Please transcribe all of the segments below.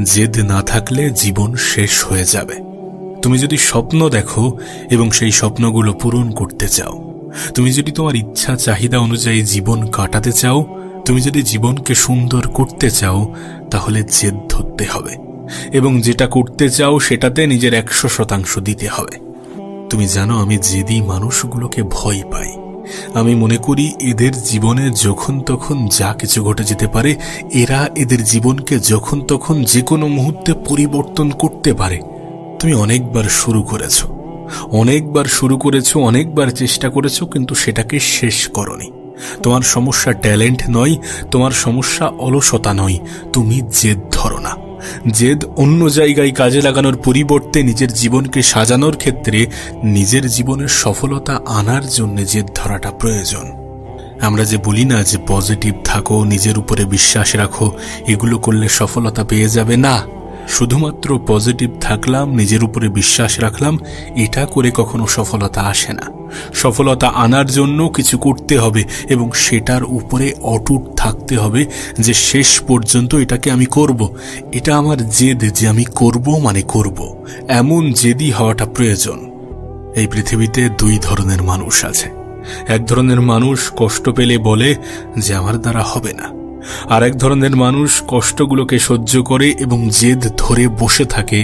জেদ না থাকলে জীবন শেষ হয়ে যাবে। তুমি যদি স্বপ্ন দেখো এবং সেই স্বপ্নগুলো পূরণ করতে চাও, তুমি যদি তোমার ইচ্ছা চাহিদা অনুযায়ী জীবন কাটাতে চাও, তুমি যদি জীবনকে সুন্দর করতে চাও, তাহলে জেদ ধরতে হবে এবং যেটা করতে চাও সেটাতে নিজের 100% দিতে হবে। তুমি জানো, আমি জেদি মানুষগুলোকে ভয় পাই। আমি মনে করি এদের জীবনে যখন তখন যা কিছু ঘটে যেতে পারে, এরা এদের জীবনকে যখন তখন যে কোনো মুহূর্তে পরিবর্তন করতে পারে। তুমি অনেকবার শুরু করেছো, অনেকবার চেষ্টা করেছো, কিন্তু সেটাকে শেষ করনি। তোমার সমস্যা ট্যালেন্ট নয়, তোমার সমস্যা অলসতা নয়, তুমি জেদ ধরো না। জেদ অন্য জায়গায় কাজে লাগানোর পরিবর্তে নিজের জীবনকে সাজানোর ক্ষেত্রে, নিজের জীবনের সফলতা আনার জন্য জেদ ধরাটা প্রয়োজন। আমরা যে বলি না যে পজিটিভ থাকো, নিজের উপরে বিশ্বাস রাখো, এগুলো করলে সফলতা পেয়ে যাবে, না। শুধুমাত্র পজিটিভ থাকলাম, নিজের উপরে বিশ্বাস রাখলাম, এটা করে কখনো সফলতা আসে না। সফলতা আনার জন্য কিছু করতে হবে এবং সেটার উপরে অটুট থাকতে হবে যে শেষ পর্যন্ত এটাকে আমি করব। এটা আমার জেদ যে আমি করব মানে করব, এমন জেদি হওয়াটা প্রয়োজন। এই পৃথিবীতে দুই ধরনের মানুষ আছে। এক ধরনের মানুষ কষ্ট পেলে বলে যে আমার দ্বারা হবে না, আর এক ধরনের মানুষ কষ্টগুলোকে সহ্য করে এবং জেদ ধরে বসে থাকে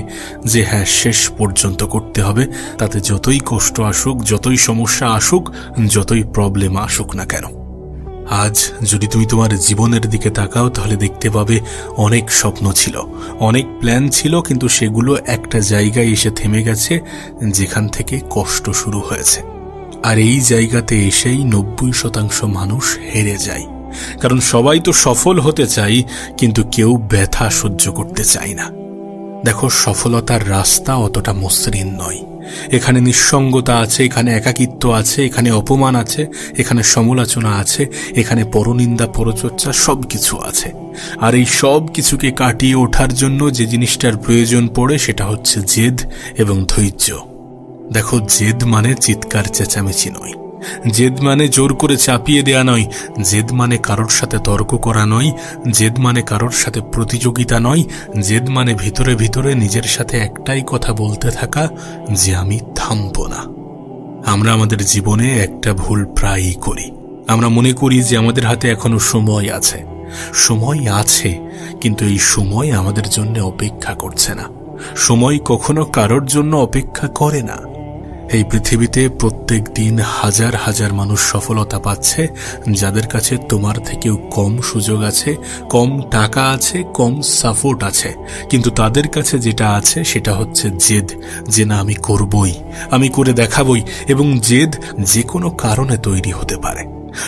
যে হ্যাঁ, শেষ পর্যন্ত করতে হবে, তাতে যতই কষ্ট আসুক, যতই সমস্যা আসুক, যতই প্রবলেম আসুক না কেন। আজ যদি তুমি তোমার জীবনের দিকে তাকাও, তাহলে দেখতে পাবে অনেক স্বপ্ন ছিল, অনেক প্ল্যান ছিল, কিন্তু সেগুলো একটা জায়গায় এসে থেমে গেছে যেখান থেকে কষ্ট শুরু হয়েছে। আর এই জায়গাতে এসেই 90% মানুষ হেরে যায়। কারণ সবাই তো সফল হতে চাই, কিন্তু কেউ ব্যথা সহ্য করতে চায় না। দেখো, সফলতার রাস্তা অতটা মসৃণ নয়। এখানে নিঃসঙ্গতা আছে, এখানে একাকিত্ব আছে, এখানে অপমান আছে, এখানে সমালোচনা আছে, এখানে পরনিন্দা পরচর্চা সবকিছু আছে। আর এই সব কিছুকে কাটিয়ে ওঠার জন্য যে জিনিসটার প্রয়োজন পড়ে সেটা হচ্ছে জেদ এবং ধৈর্য। দেখো, জেদ মানে চিৎকার চেঁচামেচি নয়, জেদ মানে জোর করে চাপিয়ে দেয়া নয়, জেদ মানে কারোর সাথে তর্ক করা নয়, জেদ মানে কারোর সাথে প্রতিযোগিতা নয়, জেদ মানে ভিতরে ভিতরে নিজের সাথে একটাই কথা বলতে থাকা যে আমি থামব না। আমরা আমাদের জীবনে একটা ভুল প্রায়ই করি। আমরা মনে করি যে আমাদের হাতে এখনো সময় আছে। সময় আছে, কিন্তু এই সময় আমাদের জন্য অপেক্ষা করছে না। সময় কখনো কারোর জন্য অপেক্ষা করে না। এই পৃথিবীতে প্রত্যেক দিন হাজার হাজার মানুষ সফলতা পাচ্ছে, যাদের কাছে তোমার থেকেও কম সুযোগ আছে, কম টাকা আছে, কম সাপোর্ট আছে, কিন্তু তাদের কাছে যেটা আছে সেটা হচ্ছে জেদ, যে না, আমি করবই, আমি করে দেখাবই। এবং জেদ যে কোনো কারণে তৈরি হতে পারে।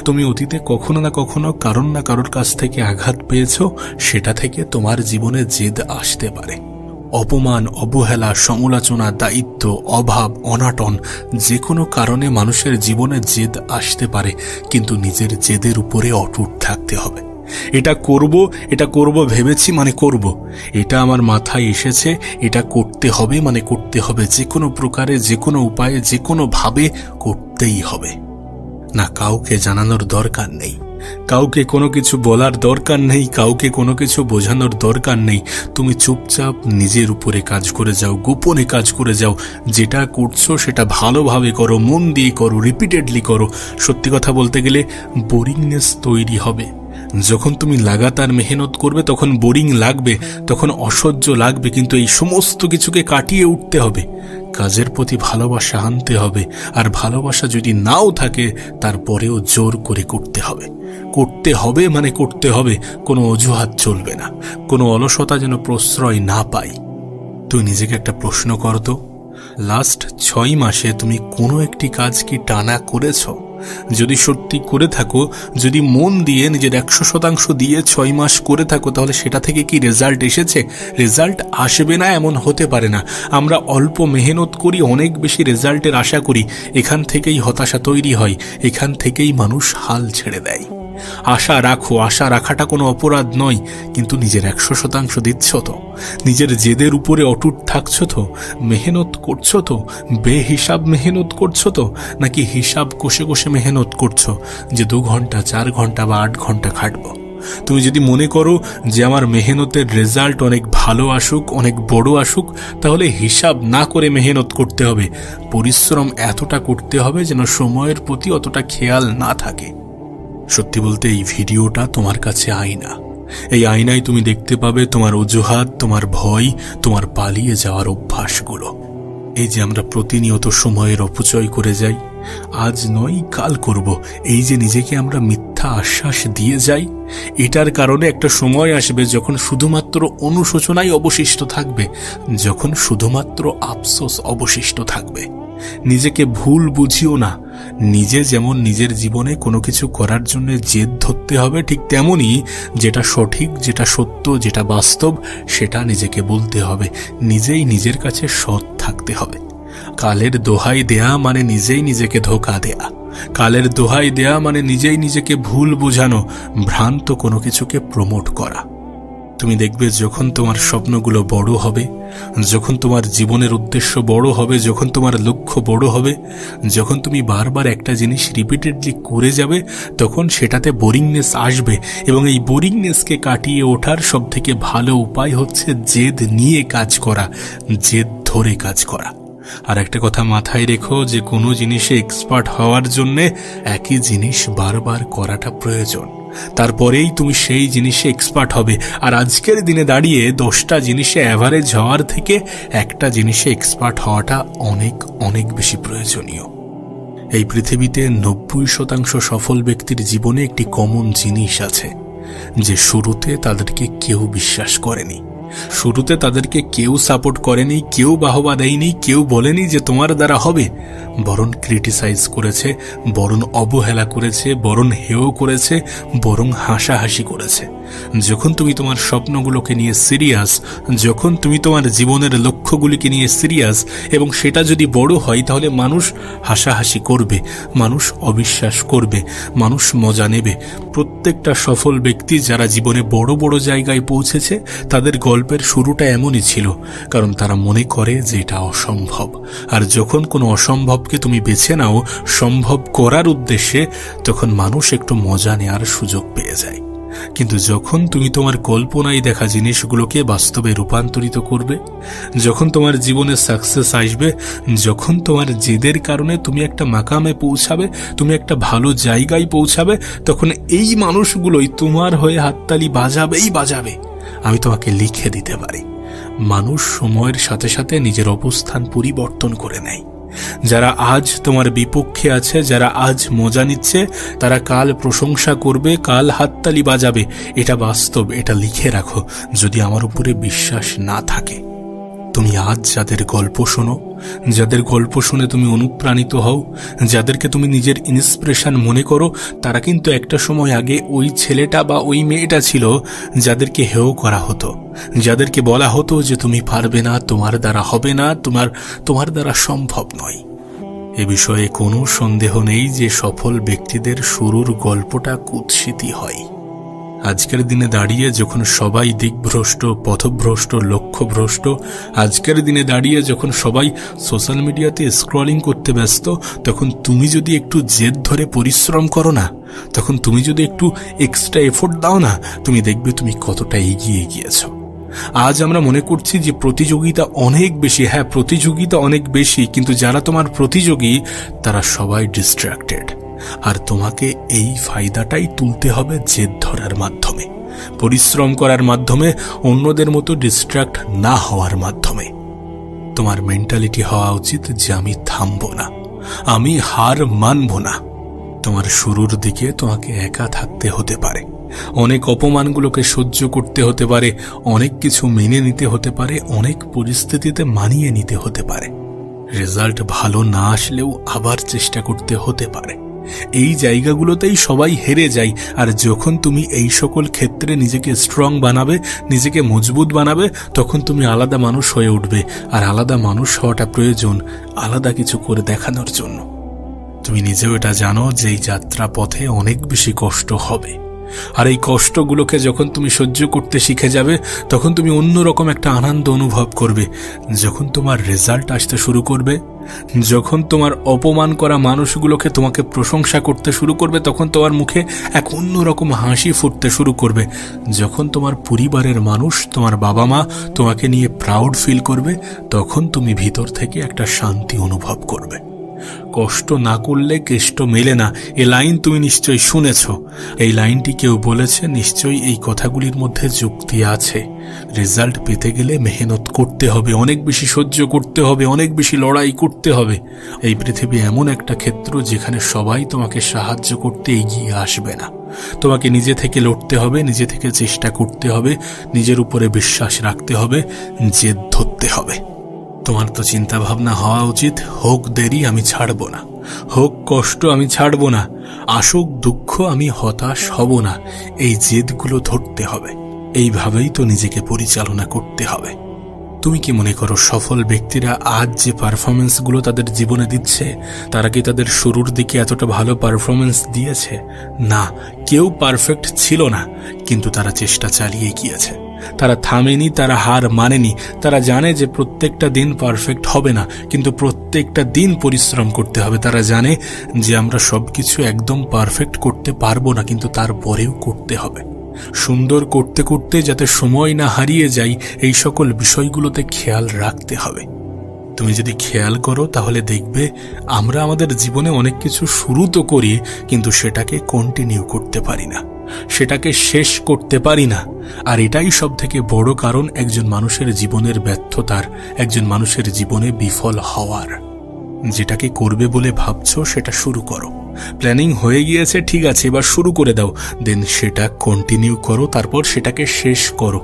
তুমি অতীতে কখনো না কখনো কারণ না কারোর কাছ থেকে আঘাত পেয়েছ, সেটা থেকে তোমার জীবনে জেদ আসতে পারে। অপমান, অবহেলা, সমালোচনা, দায়িত্ব, অভাব, অনাটন, যে কোনো কারণে মানুষের জীবনে জেদ আসতে পারে, কিন্তু নিজের জেদের উপরে অটুট থাকতে হবে। এটা করব ভেবেছি মানে করব, এটা আমার মাথায় এসেছে, এটা করতে হবে মানে করতে হবে, যে কোনো প্রকারে, যে কোনো উপায়ে, যে কোনো ভাবে করতেই হবে। না, কাউকে জানানোর দরকার নেই, কাউকে কোনো কিছু বলার দরকার নেই, কাউকে কোনো কিছু বোঝানোর দরকার নেই। তুমি চুপচাপ নিজের উপরে কাজ করে যাও, গোপনে কাজ করে যাও। যেটা করছো সেটা ভালোভাবে করো, মন দিয়ে করো, রিপিটেডলি করো। সত্যি কথা বলতে গেলে বোরিংনেস তৈরি হবে। যখন তুমি লাগাতার মেহনত করবে তখন বোরিং লাগবে, তখন অসহ্য লাগবে, কিন্তু এই সমস্ত কিছুকে কাটিয়ে উঠতে হবে। কাজের প্রতি ভালোবাসা আনতে হবে, আর ভালোবাসা যদি নাও থাকে তারপরেও জোর করে করতে হবে। করতে হবে মানে করতে হবে, কোনো অজুহাত চলবে না, কোনো অলসতা যেন প্রশ্রয় না পাই। তুই নিজেকে একটা প্রশ্ন কর তো, লাস্ট 6 মাসে তুমি কোনো একটি কাজ কি টানা করেছ? যদি সত্যি করে থাকো, যদি মন দিয়ে নিজের 100% দিয়ে 6 মাস করে থাকো, তাহলে সেটা থেকে কি রেজাল্ট এসেছে? রেজাল্ট আসবে না এমন হতে পারে না। আমরা অল্প মেহনত করি, অনেক বেশি রেজাল্টের আশা করি, এখান থেকেই হতাশা তৈরি হয়, এখান থেকেই মানুষ হাল ছেড়ে দেয়। আশা রাখো, আশা রাখাটা কোনো অপরাধ নয়, কিন্তু নিজের 100% দিচ্ছ তো? নিজের জেদের উপরে অটুট থাকছো তো? মেহনত করছো তো? বেহিসাব মেহনত করছো তো? নাকি হিসাব কষে কষে মেহনত করছো যে 2 ঘন্টা, 4 ঘন্টা বা 8 ঘন্টা খাটবো? তুমি যদি মনে করো যে আমার মেহনতের রেজাল্ট অনেক ভালো আসুক, অনেক বড় আসুক, তাহলে হিসাব না করে মেহনত করতে হবে, পরিশ্রম এতটা করতে হবে যেন সময়ের প্রতি অতটা খেয়াল না থাকে। সত্যি বলতে এই ভিডিওটা তোমার কাছে আয়না। এই আয়নায় তুমি দেখতে পাবে তোমার অজুহাত, তোমার ভয়, তোমার পালিয়ে যাওয়ার অভ্যাসগুলো। এই যে আমরা প্রতিনিয়ত সময়ের অপচয় করে যাই, আজ নয় কাল করব, এই যে নিজেকে আমরা মিথ্যা আশ্বাস দিয়ে যাই, এটার কারণে একটা সময় আসবে যখন শুধুমাত্র অনুশোচনাই অবশিষ্ট থাকবে, যখন শুধুমাত্র আফসোস অবশিষ্ট থাকবে। নিজেকে ভুল বুঝিও না। নিজে যেমন নিজের জীবনে কোনো কিছু করার জন্য জেদ ধরতে হবে, ঠিক তেমনই যেটা সঠিক, যেটা সত্য, যেটা বাস্তব, সেটা নিজেকে বলতে হবে। নিজেই নিজের কাছে সৎ থাকতে হবে। কালের দোহাই দেয়া মানে নিজেই নিজেকে ধোঁকা দেয়া। কালের দোহাই দেয়া মানে নিজেই নিজেকে ভুল বোঝানো, ভ্রান্ত কোনো কিছুকে প্রমোট করা। তুমি দেখবে যখন তোমার স্বপ্নগুলো বড় হবে, যখন তোমার জীবনের উদ্দেশ্য বড় হবে, যখন তোমার লক্ষ্য বড় হবে, যখন তুমি বারবার একটা জিনিস রিপিটেডলি করে যাবে, তখন সেটাতে বোরিংনেস আসবে। এবং এই বোরিংনেসকে কাটিয়ে ওঠার সবথেকে ভালো উপায় হচ্ছে জেদ নিয়ে কাজ করা, জেদ ধরে কাজ করা। আর একটা কথা মাথায় রেখো যে কোনো জিনিসে এক্সপার্ট হওয়ার জন্যে একই জিনিস বারবার করাটা প্রয়োজন, তারপরেই তুমি সেই জিনিসে এক্সপার্ট হবে। আর আজকের দিনে দাঁড়িয়ে 10টা জিনিসে অ্যাভারেজ হওয়ার থেকে একটা জিনিসে এক্সপার্ট হওয়াটা অনেক অনেক বেশি প্রয়োজনীয়। এই পৃথিবীতে 90% সফল ব্যক্তির জীবনে একটি কমন জিনিস আছে, যে শুরুতে তাদেরকে কেউ বিশ্বাস করেনি, শুরুতে তাদেরকে কেউ সাপোর্ট করেনি, কেউ বাহবা দেয়নি, কেউ বলেনি যে তোমার দ্বারা হবে, বরং ক্রিটিসাইজ করেছে, বরং অবহেলা করেছে, বরং হেয় করেছে, বরং হাসাহাসি করেছে। যখন তুমি তোমার স্বপ্নগুলোকে নিয়ে সিরিয়াস, যখন তুমি তোমার জীবনের লক্ষ্যগুলিকে নিয়ে সিরিয়াস, এবং সেটা যদি বড় হয়, তাহলে মানুষ হাসাহাসি করবে, মানুষ অবিশ্বাস করবে, মানুষ মজা নেবে। প্রত্যেকটা সফল ব্যক্তি যারা জীবনে বড় বড় জায়গায় পৌঁছেছে, তাদের গল্পের শুরুটা এমনই ছিল, কারণ তারা মনে করে যে এটা অসম্ভব। আর যখন কোনো অসম্ভবকে তুমি বেছে নাও সম্ভব করার উদ্দেশ্যে, তখন মানুষ একটু মজা নেওয়ার সুযোগ পেয়ে যায়। কিন্তু যখন তুমি তোমার কল্পনায় দেখা জিনিসগুলোকে বাস্তবে রূপান্তরিত করবে, যখন তোমার জীবনে সাকসেস আসবে, যখন তোমার জেদের কারণে তুমি একটা মাকামে পৌঁছাবে, তুমি একটা ভালো জায়গায় পৌঁছাবে, তখন এই মানুষগুলোই তোমার হয়ে হাততালি বাজাবেই বাজাবে। আমি তোমাকে লিখে দিতে পারি, মানুষ সময়ের সাথে সাথে নিজের অবস্থান পরিবর্তন করে নেয়। যারা আজ তোমার বিপক্ষে আছে, যারা আজ মজা নিচ্ছে, তারা কাল প্রশংসা করবে, কাল হাততালি বাজাবে। এটা বাস্তব, এটা লিখে রাখো। যদি আমার উপরে বিশ্বাস না থাকে, তুমি আজ যাদের গল্প শোনো, যাদের গল্প শুনে তুমি অনুপ্রাণিত হও, যাদেরকে তুমি নিজের ইন্সপিরেশন মনে করো, তারা কিন্তু একটা সময় আগে ওই ছেলেটা বা ওই মেয়েটা ছিল যাদেরকে হেয় করা হতো, যাদেরকে বলা হতো যে তুমি পারবে না, তোমার দ্বারা হবে না, তোমার দ্বারা সম্ভব নয়। এ বিষয়ে কোনো সন্দেহ নেই যে সফল ব্যক্তিদের শুরুর গল্পটা কুৎসিতই হয়। আজকের দিনে দাঁড়িয়ে যখন সবাই দিকভ্রষ্ট, পথভ্রষ্ট, লক্ষ্যভ্রষ্ট, আজকের দিনে দাঁড়িয়ে যখন সবাই সোশ্যাল মিডিয়াতে স্ক্রলিং করতে ব্যস্ত, তখন তুমি যদি একটু জেদ ধরে পরিশ্রম করো না, তখন তুমি যদি একটু এক্সট্রা এফোর্ট দাও না, তুমি দেখবে তুমি কতটা এগিয়ে গিয়েছো। আজ আমরা মনে করছি যে প্রতিযোগিতা অনেক বেশি, হ্যাঁ প্রতিযোগিতা অনেক বেশি, কিন্তু যারা তোমার প্রতিযোগী তারা সবাই ডিস্ট্রাক্টেড। আর তোমাকে এই ফায়দাটাই তুলতে হবে জেদ ধরার মাধ্যমে, পরিশ্রম করার মাধ্যমে, অন্যদের মতো ডিস্ট্রাক্ট না হওয়ার মাধ্যমে। তোমার মেন্টালিটি হওয়া উচিত যে আমি থামবো না, আমি হার মানবো না। তোমার শুরুর দিকে তোমাকে একা থাকতে হতে পারে, অনেক অপমানগুলোকে সহ্য করতে হতে পারে, অনেক কিছু মেনে নিতে হতে পারে, অনেক পরিস্থিতিতে মানিয়ে নিতে হতে পারে। রেজাল্ট ভালো না আসলেও আবার চেষ্টা করতে হতে পারে। এই জায়গাগুলোতেই সবাই হেরে যায়। আর যখন তুমি এই সকল ক্ষেত্রে নিজেকে স্ট্রং বানাবে, নিজেকে মজবুত বানাবে, তখন তুমি আলাদা মানুষ হয়ে উঠবে। আর আলাদা মানুষ হওয়াটা প্রয়োজন আলাদা কিছু করে দেখানোর জন্য। তুমি নিজেও এটা জানো যে এই যাত্রা পথে অনেক বেশি কষ্ট হবে, আর এই কষ্টগুলোকে যখন তুমি সহ্য করতে শিখে যাবে, তখন তুমি অন্যরকম একটা আনন্দ অনুভব করবে। যখন তোমার রেজাল্ট আসতে শুরু করবে, যখন তোমার অপমান করা মানুষগুলোকে তোমাকে প্রশংসা করতে শুরু করবে, তখন তোমার মুখে এক অন্যরকম হাসি ফুটতে শুরু করবে। যখন তোমার পরিবারের মানুষ, তোমার বাবা মা তোমাকে নিয়ে প্রাউড ফিল করবে, তখন তুমি ভিতর থেকে একটা শান্তি অনুভব করবে। কষ্ট না করলে কেষ্ট মেলে না, এ লাইন তুমি নিশ্চয়ই শুনেছ। এই লাইনটি কেউ বলেছে, নিশ্চয়ই এই কথাগুলির মধ্যে যুক্তি আছে। রেজাল্ট পেতে গেলে মেহনত করতে হবে, অনেক বেশি সহ্য করতে হবে, অনেক বেশি লড়াই করতে হবে। এই পৃথিবী এমন একটা ক্ষেত্র যেখানে সবাই তোমাকে সাহায্য করতে এগিয়ে আসবে না। তোমাকে নিজে থেকে লড়তে হবে, নিজে থেকে চেষ্টা করতে হবে, নিজের উপরে বিশ্বাস রাখতে হবে, জেদ ধরতে হবে। তোমার তো চিন্তা ভাবনা হওয়া উচিত, হোক দেরি আমি ছাড়ব না, হোক কষ্ট আমি ছাড়ব না, আসুক দুঃখ আমি হতাশ হব না। এই জেদগুলো ধরতে হবে। এইভাবেই তো নিজেকে পরিচালনা করতে হবে। তুমি কি মনে করো সফল ব্যক্তিরা আজ যে পারফরমেন্সগুলো তাদের জীবনে দিচ্ছে, তারা কি তাদের শুরুর দিকে এতটা ভালো পারফরমেন্স দিয়েছে? না, কেউ পারফেক্ট ছিল না, কিন্তু তারা চেষ্টা চালিয়ে গিয়েছে। তারা থামেনি, তারা হার মানেনি। তারা জানে যে প্রত্যেকটা দিন পারফেক্ট হবে না, কিন্তু প্রত্যেকটা দিন পরিশ্রম করতে হবে। তারা জানে যে আমরা সবকিছু একদম পারফেক্ট করতে পারবো না, কিন্তু তারপরেও করতে হবে। সুন্দর করতে করতে যাতে সময় না হারিয়ে যাই, এই সকল বিষয়গুলোতে খেয়াল রাখতে হবে। তুমি যদি খেয়াল করো তাহলে দেখবে আমরা আমাদের জীবনে অনেক কিছু শুরু তো করি, কিন্তু সেটাকে কন্টিনিউ করতে পারি না, সেটাকে শেষ করতে পারি না। আর এটাই সব থেকে বড় কারণ একজন মানুষের জীবনের ব্যর্থতার, একজন মানুষের জীবনে বিফল হওয়ার। যেটাকে করবে বলে ভাবছো সেটা শুরু করো। প্ল্যানিং হয়ে গিয়েছে, ঠিক আছে, এবার শুরু করে দাও। দেন সেটা কন্টিনিউ করো, তারপর সেটাকে শেষ করো।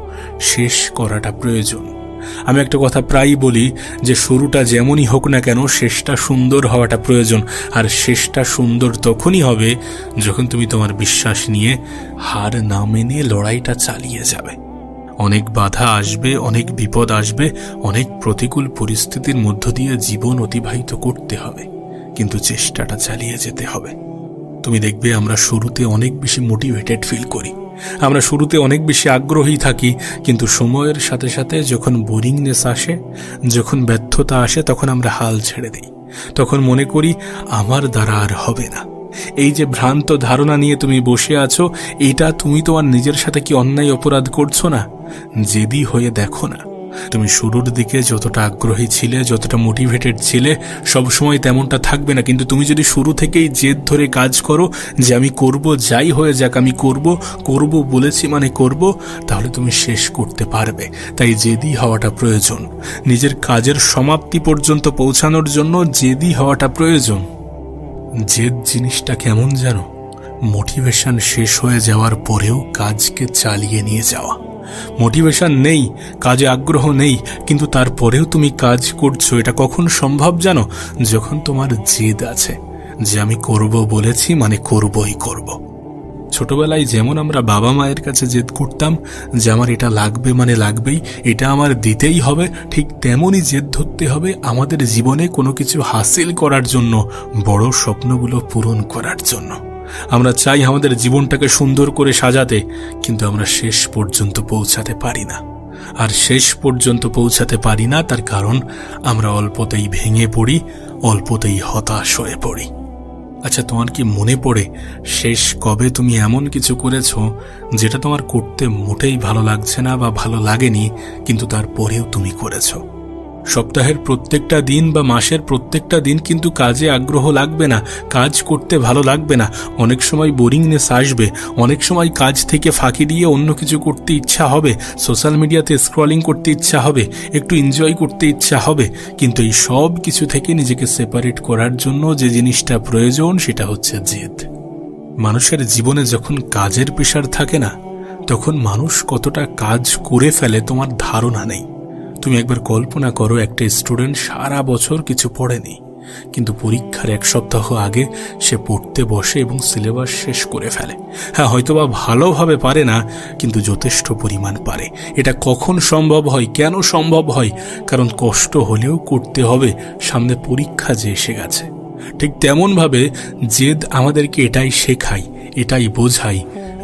শেষ করাটা প্রয়োজন। আমি একটা কথা প্রায়ই বলি যে শুরুটা যেমনই হোক না কেন, শেষটা সুন্দর হওয়াটা প্রয়োজন। আর শেষটা সুন্দর তখনই হবে যখন তুমি তোমার বিশ্বাস নিয়ে হার না মেনে লড়াইটা চালিয়ে যাবে। অনেক বাধা আসবে, অনেক বিপদ আসবে, অনেক প্রতিকূল পরিস্থিতির মধ্য দিয়ে জীবন অতিবাহিত করতে হবে, কিন্তু চেষ্টাটা চালিয়ে যেতে হবে। তুমি দেখবে আমরা শুরুতে অনেক বেশি মোটিভেটেড ফিল করি, আমরা শুরুতে অনেক বেশি আগ্রহী থাকি, কিন্তু সময়ের সাথে সাথে যখন বোরিংনেস আসে, যখন ব্যর্থতা আসে, তখন আমরা হাল ছেড়ে দিই। তখন মনে করি আমার দ্বারা আর হবে না। এই যে ভ্রান্ত ধারণা নিয়ে তুমি বসে আছো, এটা তুমি তোমার নিজের সাথে কি অন্যায় অপরাধ করছো না? জেদি হয়ে দেখো না। তুমি শুরুর দিকে যতটা আগ্রহী ছিলে, যতটা মোটিভেটেড ছিলে, সবসময় তেমনটা থাকবে না। কিন্তু তুমি যদি শুরু থেকেই জেদ ধরে কাজ করো যে আমি করব, যাই হয়ে যাক আমি করব, করব বলেছি মানে করব, তাহলে তুমি শেষ করতে পারবে। তাই জেদি হওয়াটা প্রয়োজন। নিজের কাজের সমাপ্তি পর্যন্ত পৌঁছানোর জন্য জেদি হওয়াটা প্রয়োজন। জেদ জিনিসটা কেমন জানো? মোটিভেশন শেষ হয়ে যাওয়ার পরেও কাজকে চালিয়ে নিয়ে যাওয়া। মোটিভেশন নেই, কাজে আগ্রহ নেই, কিন্তু তারপরেও তুমি কাজ করছো। এটা কখন সম্ভব জানো? যখন তোমার জেদ আছে যে আমি করব বলেছি মানে করবই করব। ছোটবেলায় যেমন আমরা বাবা মায়ের কাছে জেদ করতাম যে আমার এটা লাগবে মানে লাগবেই, এটা আমার দিতেই হবে, ঠিক তেমনই জেদ ধরতে হবে আমাদের জীবনে কোনো কিছু হাসিল করার জন্য, বড় স্বপ্নগুলো পূরণ করার জন্য। আমরা চাই আমাদের জীবনটাকে সুন্দর করে সাজাতে, কিন্তু আমরা শেষ পর্যন্ত পৌঁছাতে পারি না। আর শেষ পর্যন্ত পৌঁছাতে পারি না তার কারণ আমরা অল্পতেই ভেঙে পড়ি, অল্পতেই হতাশ হয়ে পড়ি। আচ্ছা, তোমার কি মনে পড়ে শেষ কবে তুমি এমন কিছু করেছো যেটা তোমার করতে মোটেই ভালো লাগছে না বা ভালো লাগেনি, কিন্তু তারপরেও তুমি করেছো? সপ্তাহের প্রত্যেকটা দিন বা মাসের প্রত্যেকটা দিন কিন্তু কাজে আগ্রহ লাগবে না, কাজ করতে ভালো লাগবে না। অনেক সময় বোরিংনেস আসবে, অনেক সময় কাজ থেকে ফাঁকি দিয়ে অন্য কিছু করতে ইচ্ছা হবে, সোশ্যাল মিডিয়াতে স্ক্রলিং করতে ইচ্ছা হবে, একটু এনজয় করতে ইচ্ছা হবে। কিন্তু এই সব কিছু থেকে নিজেকে সেপারেট করার জন্য যে জিনিসটা প্রয়োজন সেটা হচ্ছে জেদ। মানুষের জীবনে যখন কাজের প্রেশার থাকে না, তখন মানুষ কতটা কাজ করে ফেলে তোমার ধারণা নেই। তুমি একবার কল্পনা করো, একটা স্টুডেন্ট সারা বছর কিছু পড়েনি, কিন্তু পরীক্ষার এক সপ্তাহ আগে সে পড়তে বসে এবং সিলেবাস শেষ করে ফেলে। হ্যাঁ, হয়তোবা ভালোভাবে পারে না, কিন্তু যথেষ্ট পরিমাণ পারে। এটা কখন সম্ভব হয়, কেন সম্ভব হয়? কারণ কষ্ট হলেও করতে হবে, সামনে পরীক্ষা যে এসে গেছে। ঠিক তেমনভাবে জেদ আমাদেরকে এটাই শেখায়, এটাই বোঝায়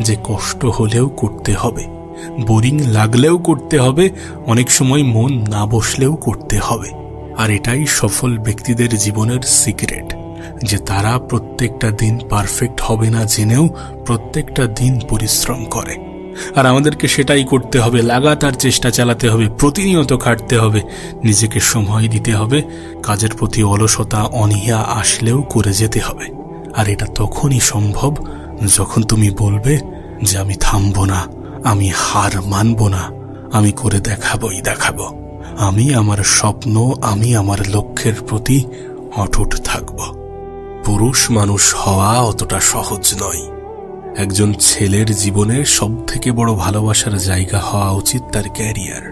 যে কষ্ট হলেও করতে হবে, বোরিং লাগলেও করতে হবে, অনেক সময় মন না বসলেও করতে হবে। আর এটাই সফল ব্যক্তিদের জীবনের সিক্রেট, যে তারা প্রত্যেকটা দিন পারফেক্ট হবে না জেনেও প্রত্যেকটা দিন পরিশ্রম করে। আর আমাদেরকে সেটাই করতে হবে, লাগাতার চেষ্টা চালাতে হবে, প্রতিনিয়ত খাটতে হবে, নিজেকে সময় দিতে হবে, কাজের প্রতি অলসতা অনীহা আসলেও করে যেতে হবে। আর এটা তখনই সম্ভব যখন তুমি বলবে যে আমি থামবো না, আমি হার মানব না, আমি করে দেখাবো, আমি আমার স্বপ্ন, আমি আমার লক্ষ্যের প্রতি অটুট থাকব। পুরুষ মানুষ হওয়া অতটা সহজ নয়। একজন ছেলের জীবনে সবথেকে বড় ভালোবাসার জায়গা হওয়া উচিত তার ক্যারিয়ার।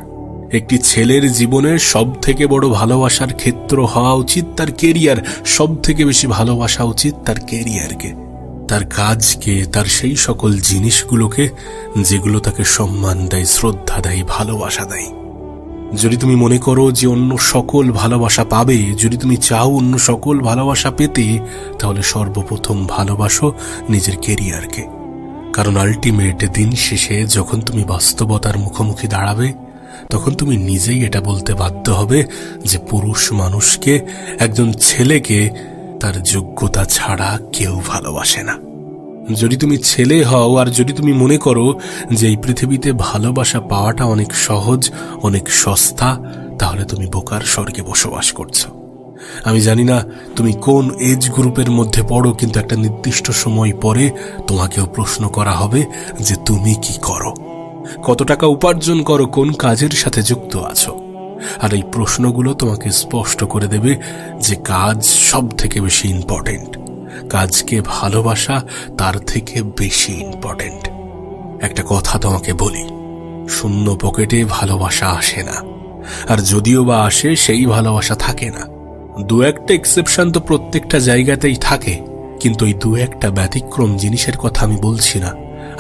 একটি ছেলের জীবনে সবথেকে বড় ভালোবাসার ক্ষেত্র হওয়া উচিত তার ক্যারিয়ার। সবথেকে বেশি ভালোবাসা উচিত তার ক্যারিয়ারকে, তার কাজকে, তার সেই সকল জিনিসগুলোকে যেগুলো তাকে সম্মান দেয়, শ্রদ্ধা দেয়, ভালোবাসা দেয়। যদি তুমি মনে করো যে অন্য সকল ভালোবাসা পাবে, যদি তুমি চাও অন্য সকল ভালোবাসা পেতে, তাহলে সর্বপ্রথম ভালোবাসো নিজের ক্যারিয়ারকে। কারণ আলটিমেট দিন শেষে যখন তুমি বাস্তবতার মুখোমুখি দাঁড়াবে, তখন তুমি নিজেই এটা বলতে বাধ্য হবে যে পুরুষ মানুষকে, একজন ছেলেকে তার যোগ্যতা ছাড়া কেউ ভালোবাসে না। যদি তুমি ছেলে হও আর যদি তুমি মনে করো যে এই পৃথিবীতে ভালোবাসা পাওয়াটা অনেক সহজ, অনেক সস্তা, তাহলে তুমি বোকার স্বর্গে বসবাস করছো। আমি জানি না তুমি কোন এজ গ্রুপের মধ্যে পড়ো, কিন্তু একটা নির্দিষ্ট সময় পরে তোমাকেও প্রশ্ন করা হবে যে তুমি কি করো, কত টাকা উপার্জন করো, কোন কাজের সাথে যুক্ত আছো। আর এই প্রশ্নগুলো তোমাকে স্পষ্ট করে দেবে যে কাজ সব থেকে বেশি ইম্পর্টেন্ট, কাজকে ভালোবাসা তার থেকে বেশি ইম্পর্টেন্ট। একটা কথা তোমাকে বলি, শূন্য পকেটে ভালোবাসা আসে না, আর যদিও বা আসে সেই ভালোবাসা থাকে না। দু একটা এক্সেপশন তো প্রত্যেকটা জায়গাতেই থাকে, কিন্তু এই দু একটা ব্যতিক্রম জিনিসের কথা আমি বলছি না।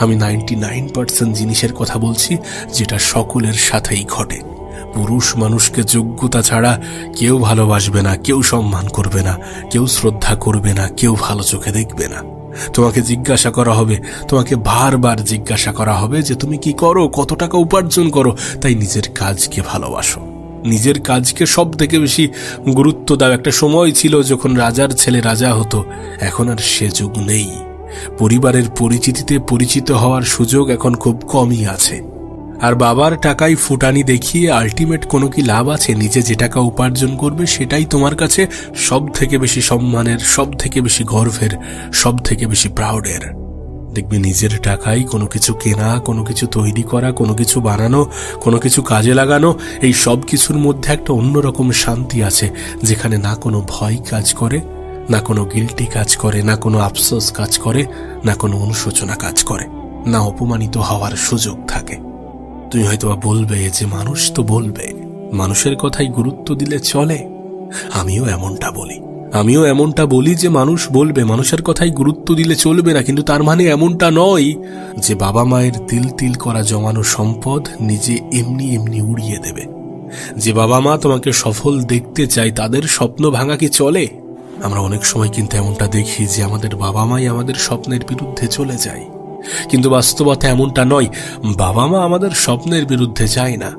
আমি 99% জিনিসের কথা বলছি যেটা সকলের সাথেই ঘটে। পুরুষ মানুষকে যোগ্যতা ছাড়া কেউ ভালোবাসবে না, কেউ সম্মান করবে না, কেউ শ্রদ্ধা করবে না, কেউ ভালো চোখে দেখবে না। তোমাকে জিজ্ঞাসা করা হবে, তোমাকে বারবার জিজ্ঞাসা করা হবে যে তুমি কি করো, কত টাকা উপার্জন করো। তাই নিজের কাজকে ভালোবাসো, নিজের কাজকে সব থেকে বেশি গুরুত্ব দাও। একটা সময় ছিল যখন রাজার ছেলে রাজা হতো, এখন আর সে যুগ নেই। পরিবারের পরিচিতিতে পরিচিত হওয়ার সুযোগ এখন খুব কমই আছে। আর বাবার টাকায় ফুটানি দেখিয়ে আলটিমেট কোনো কি লাভ আছে? নিজে যে টাকা উপার্জন করবে সেটাই তোমার কাছে সব থেকে বেশি সম্মানের, সব থেকে বেশি গর্বের, সব থেকে বেশি প্রাউডের। দেখবে নিজের টাকায় কোনো কিছু কেনা, কোনো কিছু তৈরি করা, কোনো কিছু বানানো, কোনো কিছু কাজে লাগানো, এই সব কিছুর মধ্যে একটা অন্যরকম শান্তি আছে, যেখানে না কোনো ভয় কাজ করে, না কোনো গিল্টি কাজ করে, না কোনো আফসোস কাজ করে, না কোনো অনুশোচনা কাজ করে, না অপমানিত হওয়ার সুযোগ থাকে। তুমি হয়তো বলবে যে মানুষ তো বলবে, মানুষের কথাই গুরুত্ব দিলে চলে। আমিও এমনটা বলি যে মানুষ বলবে, মানুষের কথাই গুরুত্ব দিলে চলবে না, কিন্তু তার মানে এমনটা নয় যে বাবা মায়ের তিল তিল করা জমানো সম্পদ নিজে এমনি এমনি উড়িয়ে দেবে। যে বাবা মা তোমাকে সফল দেখতে চায়, তাদের স্বপ্ন ভাঙা কি চলে? আমরা অনেক সময় কিন্তু এমনটা দেখি যে আমাদের বাবা মাই আমাদের স্বপ্নের বিরুদ্ধে চলে যায়, কিন্তু বাস্তবতা এমনটা নয়। বাবা মা আমাদের স্বপ্নের বিরুদ্ধে যায় না,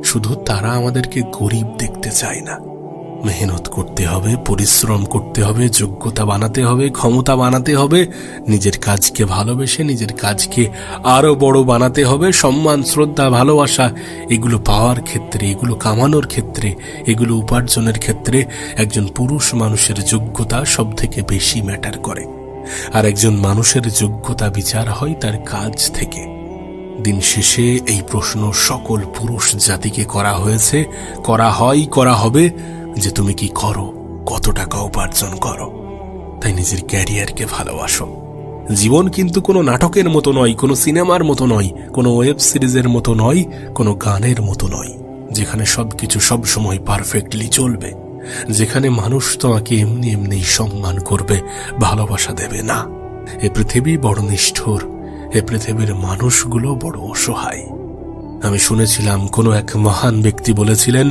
শুধু তারা আমাদেরকে গরিব দেখতে চায় না। মেহনত করতে হবে, পরিশ্রম করতে হবে, যোগ্যতা বানাতে হবে, ক্ষমতা বানাতে হবে, নিজের কাজকে ভালোবেসে নিজের কাজকে আরো বড় বানাতে হবে। সম্মান, শ্রদ্ধা, ভালোবাসা এগুলো পাওয়ার ক্ষেত্রে, এগুলো কামানোর ক্ষেত্রে, এগুলো উপার্জনের ক্ষেত্রে একজন পুরুষ মানুষের যোগ্যতা সব থেকে বেশি ম্যাটার করে। আর একজন মানুষের যোগ্যতা বিচার হয় তার কাজ থেকে। দিন শেষে এই প্রশ্ন সকল পুরুষ জাতিকে করা হয়েছে, করা হয়, করা হবে যে তুমি কি করো, কত টাকা উপার্জন করো। তাই নিজের ক্যারিয়ারকে ভালোবাসো। জীবন কিন্তু কোনো নাটকের মতো নয়, কোনো সিনেমার মতো নয়, কোনো ওয়েব সিরিজের মতো নয়, কোনো গানের মতো নয়, যেখানে সবকিছু সব সময় পারফেক্টলি চলবে, যেখানে মানুষ তোমাকে এমনি এমনি সম্মান করবে, ভালোবাসা দেবে না। এ পৃথিবী বড় নিষ্ঠুর, এ পৃথিবীর মানুষগুলো বড় অসহায়। আমি শুনেছিলাম কোনো এক মহান ব্যক্তি বলেছিলেন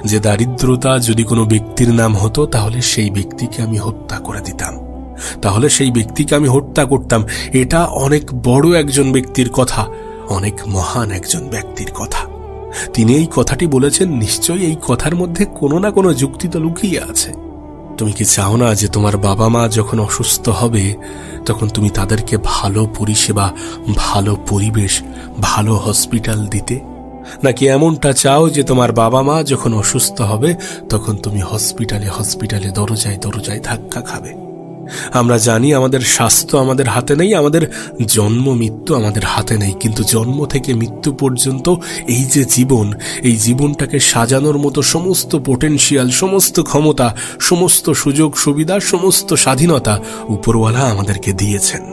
যে দারিদ্রতা যদি কোনো ব্যক্তির নাম হতো তাহলে সেই ব্যক্তিকে আমি হত্যা করে দিতাম। তাহলে সেই ব্যক্তিকে আমি হত্যা করতাম। এটা অনেক বড় একজন ব্যক্তির কথা, অনেক মহান একজন ব্যক্তির কথা। তিনি এই কথাটি বলেছেন, নিশ্চয়ই এই কথার মধ্যে কোনো না কোনো যুক্তি তো লুকিয়ে আছে। তুমি কি চাও না যে তোমার বাবা মা যখন অসুস্থ হবে তখন তুমি তাদেরকে ভালো পরিষেবা, ভালো পরিবেশ, ভালো হসপিটাল দিতে? নাকি এমনটা চাও যে তোমার বাবা মা যখন অসুস্থ হবে তখন তুমি হসপিটালে হসপিটালে দরজায় দরজায় ধাক্কা খাবে? আমরা জানি আমাদের স্বাস্থ্য আমাদের হাতে নেই, আমাদের জন্ম মৃত্যু আমাদের হাতে নেই, কিন্তু জন্ম থেকে মৃত্যু পর্যন্ত এই যে জীবন, এই জীবনটাকে সাজানোর মতো সমস্ত পোটেনশিয়াল, সমস্ত ক্ষমতা, সমস্ত সুযোগ সুবিধা, সমস্ত স্বাধীনতা উপরওয়ালা আমাদেরকে দিয়েছেন।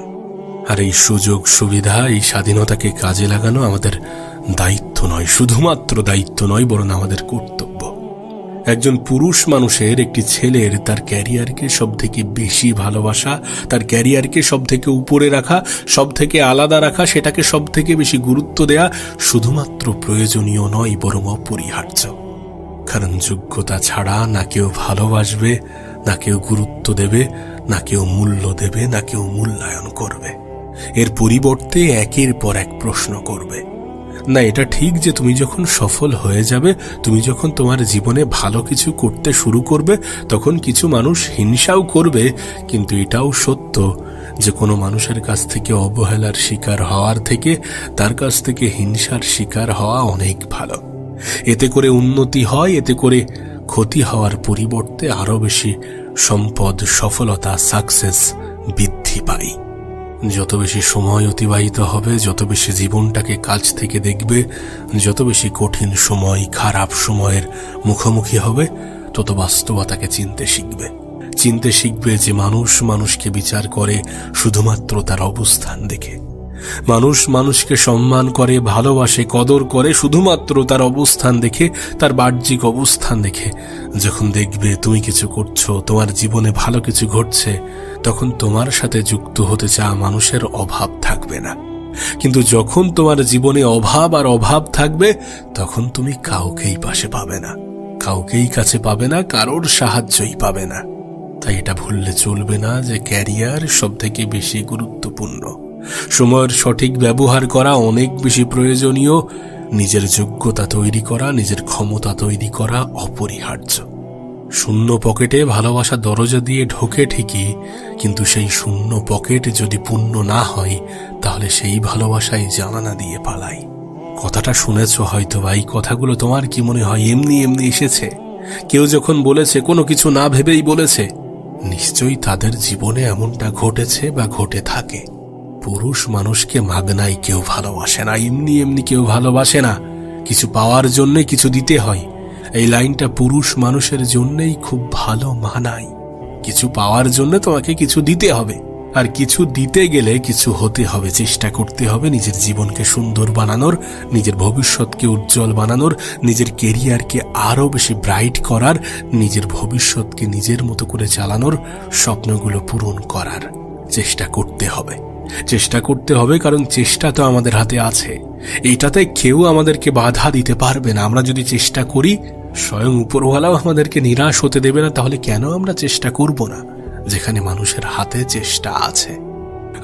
আর এই সুযোগ সুবিধা, এই স্বাধীনতাকে কাজে লাগানো আমাদের দায়িত্ব নয়, শুধুমাত্র দায়িত্ব নয়, বরং আমাদের কর্তব্য। একজন পুরুষ মানুষের, একটি ছেলের তার ক্যারিয়ারকে সব থেকে বেশি ভালোবাসা, তার ক্যারিয়ারকে সব থেকে উপরে রাখা, সব থেকে আলাদা রাখা, সেটাকে সব থেকে বেশি গুরুত্ব দেয়া শুধুমাত্র প্রয়োজনীয় নয়, বরং অপরিহার্য। কারণ যোগ্যতা ছাড়া না কেউ ভালোবাসবে, না কেউ গুরুত্ব দেবে, না কেউ মূল্য দেবে, না কেউ মূল্যায়ন করবে। এর পরিবর্তে একের পর এক প্রশ্ন করবে। না, এটা ঠিক যে তুমি যখন সফল হয়ে যাবে, তুমি যখন তোমার জীবনে ভালো কিছু করতে শুরু করবে, তখন কিছু মানুষ হিংসাও করবে, কিন্তু এটাও সত্য যে কোনো মানুষের কাছ থেকে অবহেলার শিকার হওয়ার থেকে তার কাছ থেকে হিংসার শিকার হওয়া অনেক ভালো। এতে করে উন্নতি হয়, এতে করে ক্ষতি হওয়ার পরিবর্তে আরো বেশি সম্পদ, সফলতা, সাকসেস বৃদ্ধি পায়। যত বেশি সময় অতিবাহিত হবে, যত বেশি জীবনটাকে কাছ থেকে দেখবে, যত বেশি কঠিন সময়, খারাপ সময়ের মুখোমুখি হবে, তত বাস্তবতাকে চিনতে শিখবে যে মানুষ মানুষকে বিচার করে শুধুমাত্র তার অবস্থান দেখে। মানুষ মানুষকে সম্মান করে, ভালোবাসে, কদর করে শুধুমাত্র তার অবস্থান দেখে, তার বাহ্যিক অবস্থান দেখে। যখন দেখবে তুমি কিছু করছো, তোমার জীবনে ভালো কিছু ঘটছে, তখন তোমার সাথে যুক্ত হতে চাওয়া মানুষের অভাব থাকবে না। কিন্তু যখন তোমার জীবনে অভাব আর অভাব থাকবে, তখন তুমি কাউকেই পাশে পাবে না, কাউকেই কাছে পাবে না, কারোর সাহায্যই পাবে না। তাই এটা ভুললে চলবে না যে ক্যারিয়ার সব থেকে বেশি গুরুত্বপূর্ণ। সময়ের সঠিক ব্যবহার করা অনেক বেশি প্রয়োজনীয়। নিজের যোগ্যতা তৈরি করা, নিজের ক্ষমতা তৈরি করা অপরিহার্য। শূন্য পকেটে ভালোবাসা দরজা দিয়ে ঢোকে ঠিকই, কিন্তু সেই শূন্য পকেট যদি পূর্ণ না হয়, তাহলে সেই ভালোবাসায় জানালা দিয়ে পালাই। কথাটা শুনেছ হয়তো, এই কথাগুলো তোমার কি মনে হয় এমনি এমনি এসেছে? কেউ যখন বলেছে, কোনো কিছু না ভেবেই বলেছে, নিশ্চয়ই তাদের জীবনে এমনটা ঘটেছে বা ঘটে থাকে। পুরুষ মানুষকে মাগনাই কেউ ভালোবাসে না, এমনি এমনি কেউ ভালোবাসে না। কিছু পাওয়ার জন্য কিছু দিতে হয়। এই লাইনটা পুরুষ মানুষের জন্যই খুব ভালো মানায়। কিছু পাওয়ার জন্য তোমাকে কিছু দিতে হবে, আর কিছু দিতে গেলে কিছু হতে হবে, চেষ্টা করতে হবে নিজের জীবনকে সুন্দর বানানোর, নিজের ভবিষ্যৎকে উজ্জ্বল বানানোর, নিজের কেরিয়ারকে আরো বেশি ব্রাইট করার, নিজের ভবিষ্যৎকে নিজের মতো করে চালানোর, স্বপ্নগুলো পূরণ করার চেষ্টা করতে হবে। কারণ চেষ্টা তো আমাদের হাতে আছে, এইটাতে কেউ আমাদেরকে বাধা দিতে পারবে না। আমরা যদি চেষ্টা করি, স্বয়ং উপরওয়ালাও আমাদেরকে নিরাশ হতে দেবে না। তাহলে কেন আমরা চেষ্টা করব না, যেখানে মানুষের হাতে চেষ্টা আছে?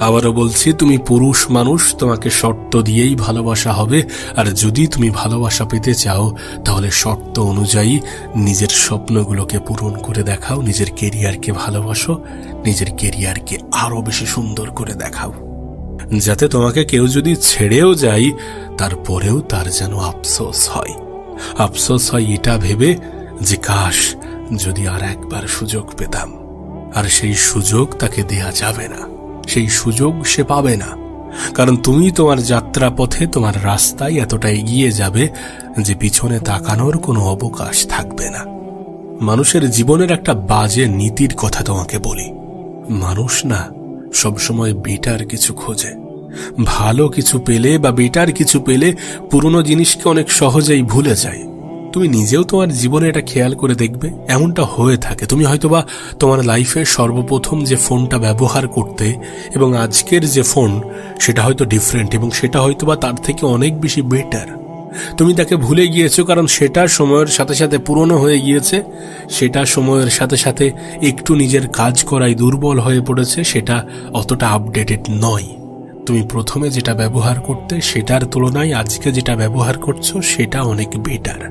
আবারও বলছি, তুমি পুরুষ মানুষ, তোমাকে শর্ত দিয়েই ভালোবাসা হবে। আর যদি তুমি ভালোবাসা পেতে চাও, তাহলে শর্ত অনুযায়ী নিজের স্বপ্নগুলোকে পূরণ করে দেখাও, নিজের কেরিয়ারকে ভালোবাসো, নিজের কেরিয়ারকে আরো বেশি সুন্দর করে দেখাও, যাতে তোমাকে কেউ যদি ছেড়েও যায়, তারপরেও তার যেন আফসোস হয় এটা ভেবে যে কাশ যদি আর একবার সুযোগ পেতাম। আর সেই সুযোগ তাকে দেয়া যাবে না, সেই সুযোগ সে পাবে না। কারণ তুমি তোমার যাত্রা পথে, তোমার রাস্তায় এতটা এগিয়ে যাবে যে পিছনে তাকানোর কোনো অবকাশ থাকবে না। মানুষের জীবনের একটা বাজে নীতির কথা তোমাকে বলি। মানুষ না সবসময় বেটার কিছু খোঁজে। ভালো কিছু পেলে বা বেটার কিছু পেলে পুরনো জিনিসকে অনেক সহজেই ভুলে যায়। তুমি নিজেও তোমার জীবনে এটা খেয়াল করে দেখবে, এমনটা হয়ে থাকে। তুমি হয়তোবা তোমার লাইফে সর্বপ্রথম যে ফোনটা ব্যবহার করতে এবং আজকের যে ফোন, সেটা হয়তো ডিফারেন্ট, এবং সেটা হয়তোবা তার থেকে অনেক বেশি বেটার। তুমি তাকে ভুলে গিয়েছো কারণ সেটা সময়ের সাথে সাথে পুরনো হয়ে গিয়েছে, সেটা সময়ের সাথে সাথে একটু নিজের কাজ করায় দুর্বল হয়ে পড়েছে, সেটা অতটা আপডেটেড নয়। তুমি প্রথমে যেটা ব্যবহার করতে সেটার তুলনায় আজকে যেটা ব্যবহার করছো সেটা অনেক বেটার।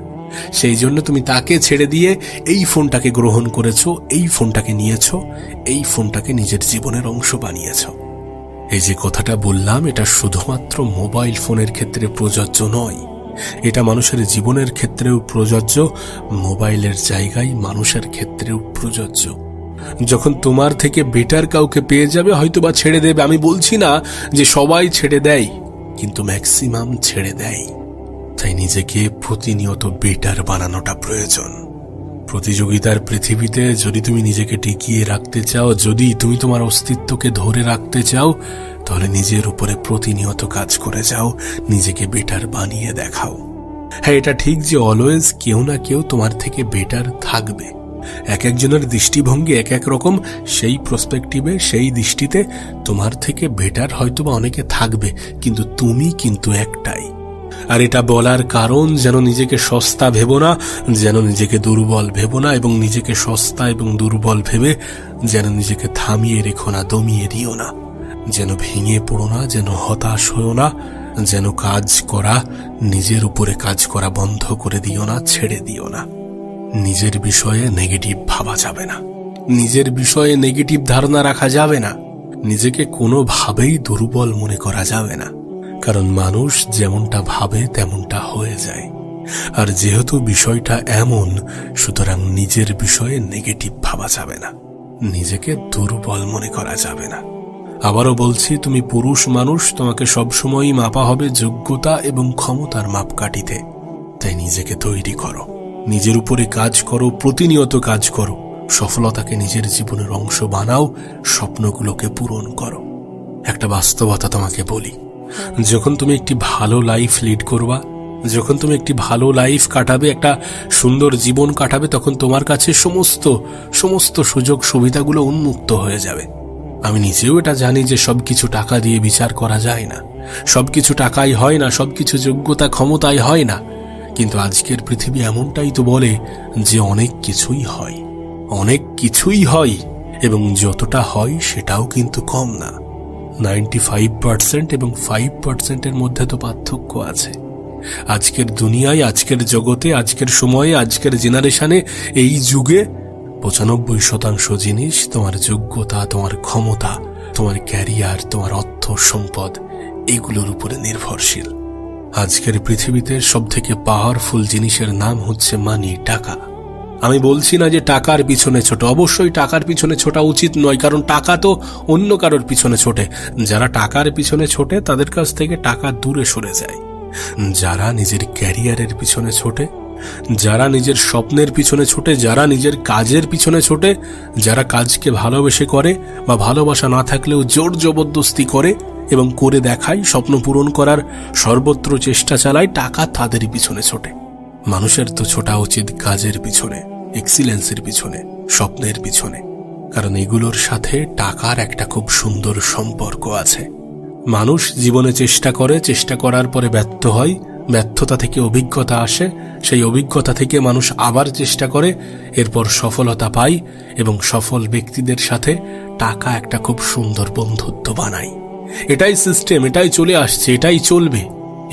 সেই জন্য তুমি তাকে ছেড়ে দিয়ে এই ফোনটাকে গ্রহণ করেছো, এই ফোনটাকে নিয়েছো, এই ফোনটাকে নিজের জীবনের অংশ বানিয়েছো। এই যে কথাটা বললাম এটা শুধুমাত্র মোবাইল ফোনের ক্ষেত্রে প্রযোজ্য নয়, এটা মানুষের জীবনের ক্ষেত্রেও প্রযোজ্য, মোবাইলের জায়গায় মানুষের ক্ষেত্রেও প্রযোজ্য। যখন তোমার থেকে বেটার কাউকে পেয়ে যাবে হয়তোবা ছেড়ে দেবে, আমি বলছি না যে সবাই ছেড়ে দেয়, কিন্তু ম্যাক্সিমাম ছেড়ে দেয়। তাই নিজেকে প্রতিনিয়ত বেটার বানানোটা প্রয়োজন। প্রতিযোগিতার পৃথিবীতে যদি তুমি নিজেকে টিকিয়ে রাখতে চাও, যদি তুমি তোমার অস্তিত্বকে ধরে রাখতে চাও, তাহলে নিজের উপরে প্রতিনিয়ত কাজ করে যাও, নিজেকে বেটার বানিয়ে দেখাও। হ্যাঁ, এটা ঠিক যে অলওয়েজ কেউ না কেউ তোমার থেকে বেটার থাকবে। এক একজনের দৃষ্টিভঙ্গি এক এক রকম, সেই প্রসপেক্টিভে সেই দৃষ্টিতে তোমার থেকে বেটার হয়তোবা অনেকে থাকবে, কিন্তু তুমি কিন্তু একটাই। আর এটা বলার কারণ যেন নিজেকে সস্তা ভেবো না, যেন নিজেকে দুর্বল ভেবো না, এবং নিজেকে সস্তা এবং দুর্বল ভেবে যেন নিজেকে থামিয়ে রেখো না, দমিয়ে দিও না, যেন ভেঙে পড়ো না, যেন হতাশ হও না, যেন কাজ করা, নিজের উপরে কাজ করা বন্ধ করে দিও না, ছেড়ে দিও না। নিজের বিষয়ে নেগেটিভ ভাবা যাবে না, নিজের বিষয়ে নেগেটিভ ধারণা রাখা যাবে না, নিজেকে কোনোভাবেই দুর্বল মনে করা যাবে না, কারণ মানুষ যেমনটা ভাবে তেমনটা হয়ে যায়। আর যেহেতু বিষয়টা এমন, সুতরাং নিজের বিষয়ে নেগেটিভ ভাবা যাবে না, নিজেকে দুর্বল মনে করা যাবে না। আবারও বলছি, তুমি পুরুষ মানুষ, তোমাকে সবসময়ই মাপা হবে যোগ্যতা এবং ক্ষমতার মাপকাঠিতে। তাই নিজেকে তৈরি করো, নিজের উপরে কাজ করো, প্রতিনিয়ত কাজ করো, সফলতাকে নিজের জীবনের অংশ বানাও, স্বপ্নগুলোকে পূরণ করো। একটা বাস্তবতা তোমাকে বলি, যখন তুমি একটি ভালো লাইফ লিড করবা, যখন তুমি একটি ভালো লাইফ কাটাবে, একটা সুন্দর জীবন কাটাবে, তখন তোমার কাছে সমস্ত সুযোগ সুবিধাগুলো উন্মুক্ত হয়ে যাবে। আমি নিজেও এটা জানি যে সবকিছু টাকা দিয়ে বিচার করা যায় না, সবকিছু টাকাই হয় না, সবকিছু যোগ্যতা ক্ষমতায় হয় না, কিন্তু আজকের পৃথিবী এমনটাই তো বলে যে অনেক কিছুই হয়, অনেক কিছুই হয়, এবং যতটা হয় সেটাও কিন্তু কম না। 95% এবং 5%-এর মধ্যে তো পার্থক্য আছে। আজকের দুনিয়ায়, আজকের জগতে, আজকের সময়ে, আজকের জেনারেশনে, এই যুগে 95% জিনিস তোমার যোগ্যতা, তোমার ক্ষমতা, তোমার ক্যারিয়ার, তোমার অর্থ সম্পদ, এগুলোর উপরে নির্ভরশীল। আজকের পৃথিবীতে সবথেকে পাওয়ারফুল জিনিসের নাম হচ্ছে মানি, টাকা। আমি বলছি না যে টাকার পিছনে ছোট, অবশ্যই টাকার পিছনে ছোটা উচিত নয়, কারণ টাকা তো অন্য কারোর পিছনে ছোটে। যারা টাকার পিছনে ছোটে তাদের কাছ থেকে টাকা দূরে সরে যায়। যারা নিজের ক্যারিয়ারের পিছনে ছোটে, যারা নিজের স্বপ্নের পিছনে ছোটে, যারা নিজের কাজের পিছনে ছোটে, যারা কাজকে ভালোবেসে করে বা ভালোবাসা না থাকলেও জোর জবরদস্তি করে এবং করে দেখায়, স্বপ্ন পূরণ করার সর্বত্র চেষ্টা চালায়, টাকা তাদেরই পিছনে ছোটে। মানুষের তো ছোটা উচিত কাজের পিছনে, এক্সিলেন্সের পিছনে, স্বপ্নের পিছনে, কারণ এগুলোর সাথে টাকার একটা খুব সুন্দর সম্পর্ক আছে। মানুষ জীবনে চেষ্টা করে, চেষ্টা করার পরে ব্যর্থ হয়, ব্যর্থতা থেকে অভিজ্ঞতা আসে, সেই অভিজ্ঞতা থেকে মানুষ আবার চেষ্টা করে, এরপর সফলতা পায়, এবং সফল ব্যক্তিদের সাথে টাকা একটা খুব সুন্দর বন্ধুত্ব বানায়। এটাই সিস্টেম, এটাই চলে আসছে, এটাই চলবে,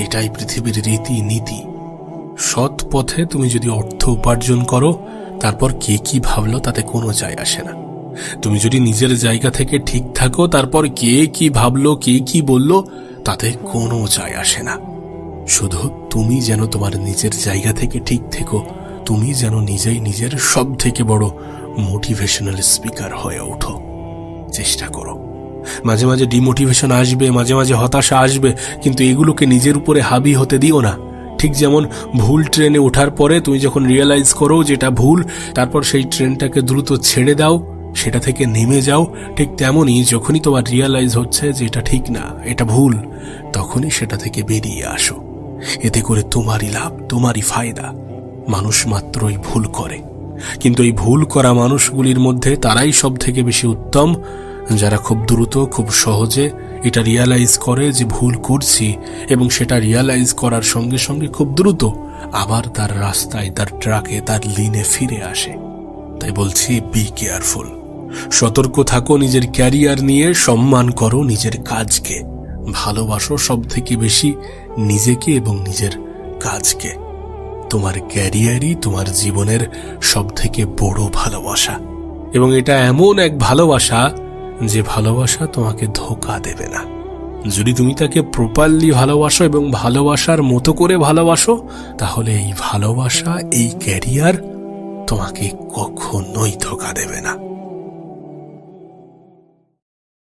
এটাই পৃথিবীর রীতি নীতি। সৎ পথে তুমি যদি অর্থ উপার্জন করো, তারপর কে কি ভাবলো তাতে কোনো যায় আসে না। তুমি যদি নিজের জায়গা থেকে ঠিক থাকো, তারপর কে কি ভাবলো, কে কি বললো, তাতে কোনো যায় আসে না। শুধু তুমি যেন তোমার নিজের জায়গা থেকে ঠিক থেকো, তুমি যেন নিজেই নিজের সব থেকে বড় মোটিভেশনাল স্পিকার হয়ে ওঠো। চেষ্টা করো। মাঝে মাঝে ডিমোটিভেশন আসবে, মাঝে মাঝে হতাশা আসবে, কিন্তু এগুলোকে নিজের উপরে হাবি হতে দিও না। ঠিক যেমন ভুল ট্রেনে ওঠার পরে তুমি যখন রিয়েলাইজ করো যেটা ভুল, তারপর সেই ট্রেনটাকে দ্রুত ছেড়ে দাও, সেটা থেকে নেমে যাও, ঠিক তেমনই যখনই তোমার রিয়েলাইজ হচ্ছে যে এটা ঠিক না, এটা ভুল, তখনই সেটা থেকে বেরিয়ে আসো। এতে করে তোমারই লাভ, তোমারই ফায়দা। মানুষ মাত্রই ভুল করে, কিন্তু এই ভুল করা মানুষগুলির মধ্যে তারাই সব থেকে বেশি উত্তম, যারা খুব দ্রুত, খুব সহজে এটা রিয়ালাইজ করে যে ভুল করছি এবং সেটা রিয়ালাইজ করার সঙ্গে সঙ্গে খুব দ্রুত আবার তার রাস্তায়, তার ট্রাকে, তার লিনে ফিরে আসে। তাই বলছি, বি কেয়ারফুল। সতর্ক থাকো নিজের ক্যারিয়ার নিয়ে, সম্মান করো নিজের কাজকে, ভালোবাসো সব থেকে বেশি নিজেকে এবং নিজের কাজকে। তোমার ক্যারিয়ারই তোমার জীবনের সব থেকে বড় ভালোবাসা, এবং এটা এমন এক ভালোবাসা যে ভালোবাসা তোমাকে ধোঁকা দেবে না। যদি তুমি তাকে প্রপারলি ভালোবাসো এবং ভালোবাসার মতো করে ভালোবাসো, তাহলে এই ভালোবাসা, এই ক্যারিয়ার তোমাকে কখনোই ধোঁকা দেবে না।